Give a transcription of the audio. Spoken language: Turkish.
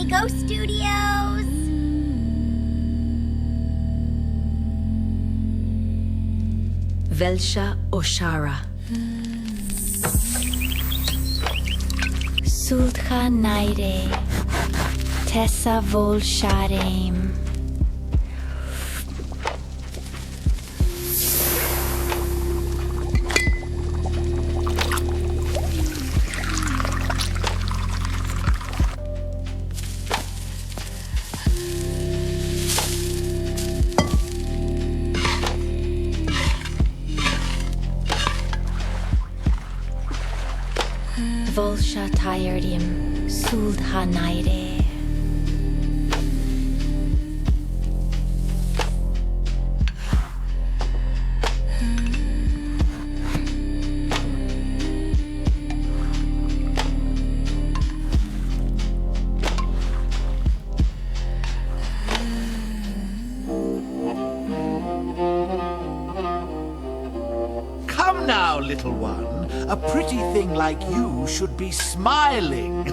Go Studios! Velsha Oshara. Sultha Naire, Tessa Vol Sharem. Volsha Tyredim, Sultha Naire. Come now, little one. A pretty thing like you should be smiling.